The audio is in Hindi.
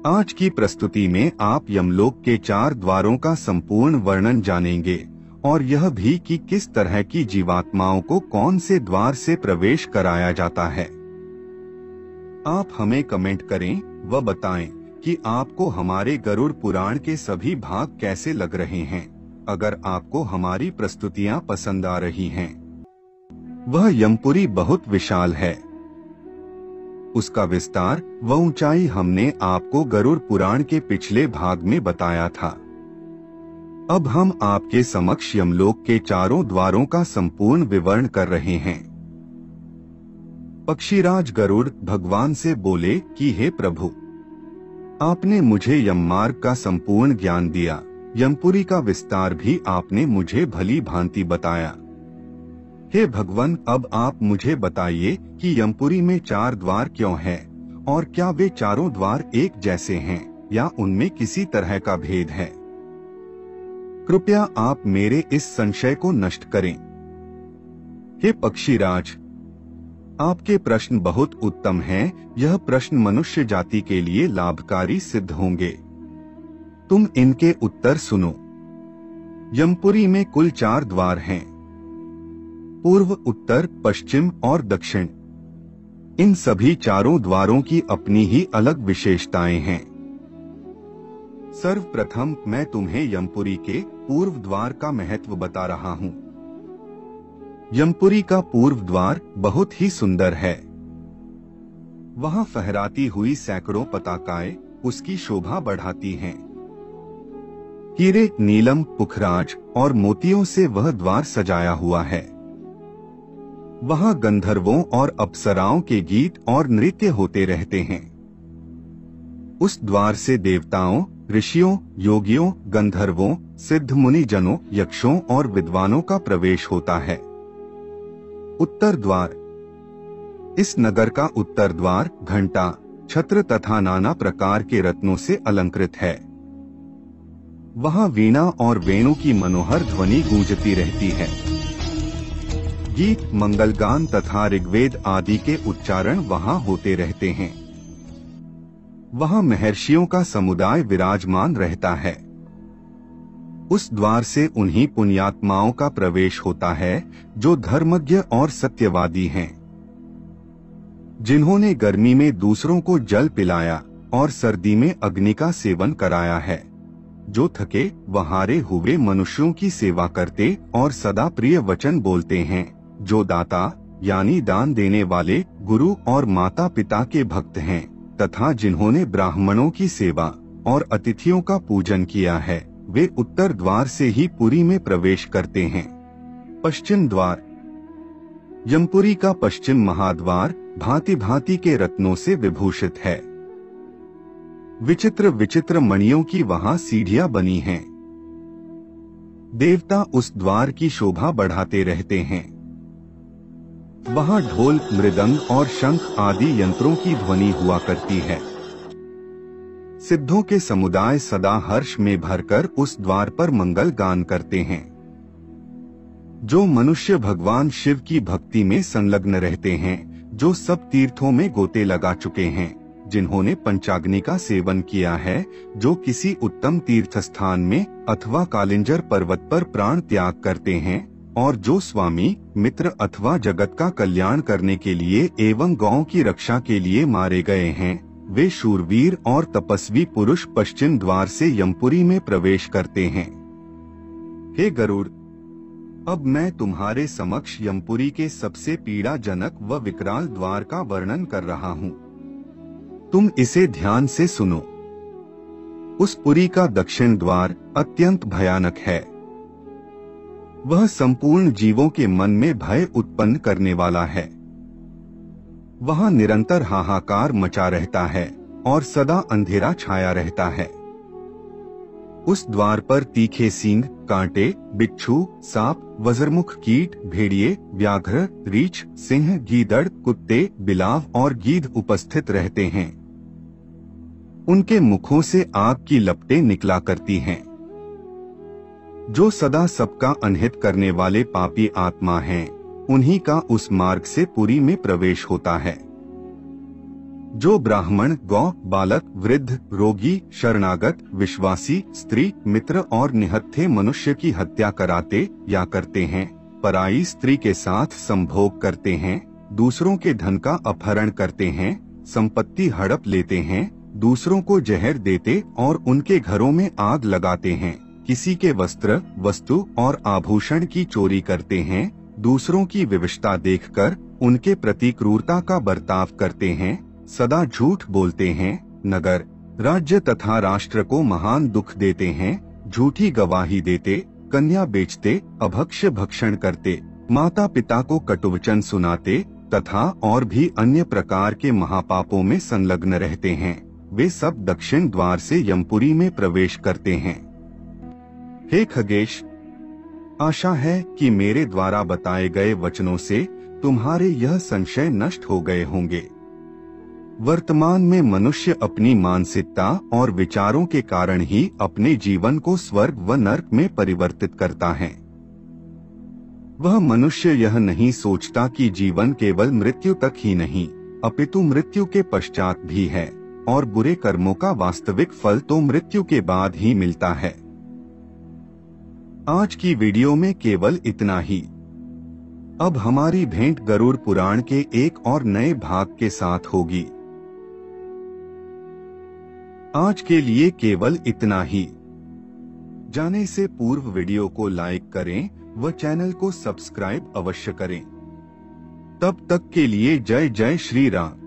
आज की प्रस्तुति में आप यमलोक के 4 द्वारों का संपूर्ण वर्णन जानेंगे और यह भी कि किस तरह की जीवात्माओं को कौन से द्वार से प्रवेश कराया जाता है। आप हमें कमेंट करें व बताएं कि आपको हमारे गरुड़ पुराण के सभी भाग कैसे लग रहे हैं। अगर आपको हमारी प्रस्तुतियां पसंद आ रही हैं, वह यमपुरी बहुत विशाल है। उसका विस्तार व ऊंचाई हमने आपको गरुड़ पुराण के पिछले भाग में बताया था। अब हम आपके समक्ष यमलोक के 4 द्वारों का संपूर्ण विवरण कर रहे हैं। पक्षीराज गरुड़ भगवान से बोले कि हे प्रभु, आपने मुझे यममार्ग का संपूर्ण ज्ञान दिया, यमपुरी का विस्तार भी आपने मुझे भली भांति बताया। हे भगवान, अब आप मुझे बताइए कि यमपुरी में 4 द्वार क्यों हैं और क्या वे चारों द्वार एक जैसे हैं या उनमें किसी तरह का भेद है। कृपया आप मेरे इस संशय को नष्ट करें। हे पक्षीराज, आपके प्रश्न बहुत उत्तम हैं। यह प्रश्न मनुष्य जाति के लिए लाभकारी सिद्ध होंगे। तुम इनके उत्तर सुनो। यमपुरी में कुल 4 द्वार हैं, पूर्व, उत्तर, पश्चिम और दक्षिण। इन सभी चारों द्वारों की अपनी ही अलग विशेषताएं हैं। सर्वप्रथम मैं तुम्हें यमपुरी के पूर्व द्वार का महत्व बता रहा हूं। यमपुरी का पूर्व द्वार बहुत ही सुंदर है। वहां फहराती हुई सैकड़ों पताकाएं उसकी शोभा बढ़ाती हैं। हीरे, नीलम, पुखराज और मोतियों से वह द्वार सजाया हुआ है। वहां गंधर्वों और अप्सराओं के गीत और नृत्य होते रहते हैं। उस द्वार से देवताओं, ऋषियों, योगियों, गंधर्वों, सिद्ध मुनिजनों, यक्षों और विद्वानों का प्रवेश होता है। उत्तर द्वार। इस नगर का उत्तर द्वार घंटा, छत्र तथा नाना प्रकार के रत्नों से अलंकृत है। वहां वीणा और वेणु की मनोहर ध्वनि गूंजती रहती है। गीत, मंगलगान तथा ऋग्वेद आदि के उच्चारण वहां होते रहते हैं। वहां महर्षियों का समुदाय विराजमान रहता है। उस द्वार से उन्हीं पुण्यात्माओं का प्रवेश होता है जो धर्मज्ञ और सत्यवादी हैं, जिन्होंने गर्मी में दूसरों को जल पिलाया और सर्दी में अग्नि का सेवन कराया है, जो थके वहारे हुए मनुष्यों की सेवा करते और सदा प्रिय वचन बोलते हैं, जो दाता यानी दान देने वाले गुरु और माता पिता के भक्त हैं, तथा जिन्होंने ब्राह्मणों की सेवा और अतिथियों का पूजन किया है, वे उत्तर द्वार से ही पुरी में प्रवेश करते हैं। पश्चिम द्वार। यमपुरी का पश्चिम महाद्वार भांति भांति के रत्नों से विभूषित है। विचित्र विचित्र मणियों की वहां सीढ़ियां बनी हैं। देवता उस द्वार की शोभा बढ़ाते रहते हैं। वहां ढोल, मृदंग और शंख आदि यंत्रों की ध्वनि हुआ करती है। सिद्धों के समुदाय सदा हर्ष में भरकर उस द्वार पर मंगल गान करते हैं। जो मनुष्य भगवान शिव की भक्ति में संलग्न रहते हैं, जो सब तीर्थों में गोते लगा चुके हैं, जिन्होंने पंचाग्नि का सेवन किया है, जो किसी उत्तम तीर्थ स्थान में अथवा कालिंजर पर्वत पर प्राण त्याग करते हैं, और जो स्वामी, मित्र अथवा जगत का कल्याण करने के लिए एवं गौ की रक्षा के लिए मारे गए हैं, वे शूरवीर और तपस्वी पुरुष पश्चिम द्वार से यमपुरी में प्रवेश करते हैं। हे गरुड़, अब मैं तुम्हारे समक्ष यमपुरी के सबसे पीड़ाजनक व विकराल द्वार का वर्णन कर रहा हूँ। तुम इसे ध्यान से सुनो। उस पुरी का दक्षिण द्वार अत्यंत भयानक है। वह संपूर्ण जीवों के मन में भय उत्पन्न करने वाला है। वहां निरंतर हाहाकार मचा रहता है और सदा अंधेरा छाया रहता है। उस द्वार पर तीखे सींग, कांटे, बिच्छू, सांप, वज्रमुख कीट, भेड़िए, व्याघ्र, रीछ, सिंह, गीदड़, कुत्ते, बिलाव और गीध उपस्थित रहते हैं। उनके मुखों से आग की लपटें निकला करती हैं। जो सदा सबका अनहित करने वाले पापी आत्मा हैं, उन्हीं का उस मार्ग से पुरी में प्रवेश होता है। जो ब्राह्मण, गौ, बालक, वृद्ध, रोगी, शरणागत, विश्वासी, स्त्री, मित्र और निहत्थे मनुष्य की हत्या कराते या करते हैं, पराई स्त्री के साथ संभोग करते हैं, दूसरों के धन का अपहरण करते हैं, संपत्ति हड़प लेते हैं, दूसरों को जहर देते और उनके घरों में आग लगाते हैं, किसी के वस्त्र, वस्तु और आभूषण की चोरी करते हैं, दूसरों की विवशता देखकर उनके प्रति क्रूरता का बर्ताव करते हैं, सदा झूठ बोलते हैं, नगर, राज्य तथा राष्ट्र को महान दुख देते हैं, झूठी गवाही देते, कन्या बेचते, अभक्ष्य भक्षण करते, माता पिता को कटुवचन सुनाते तथा और भी अन्य प्रकार के महापापों में संलग्न रहते हैं, वे सब दक्षिण द्वार से यमपुरी में प्रवेश करते हैं। हे खगेश, आशा है कि मेरे द्वारा बताए गए वचनों से तुम्हारे यह संशय नष्ट हो गए होंगे। वर्तमान में मनुष्य अपनी मानसिकता और विचारों के कारण ही अपने जीवन को स्वर्ग व नर्क में परिवर्तित करता है। वह मनुष्य यह नहीं सोचता कि जीवन केवल मृत्यु तक ही नहीं, अपितु मृत्यु के पश्चात भी है और बुरे कर्मों का वास्तविक फल तो मृत्यु के बाद ही मिलता है। आज की वीडियो में केवल इतना ही। अब हमारी भेंट गरुड़ पुराण के एक और नए भाग के साथ होगी। आज के लिए केवल इतना ही। जाने से पूर्व वीडियो को लाइक करें व चैनल को सब्सक्राइब अवश्य करें। तब तक के लिए जय जय श्री राम।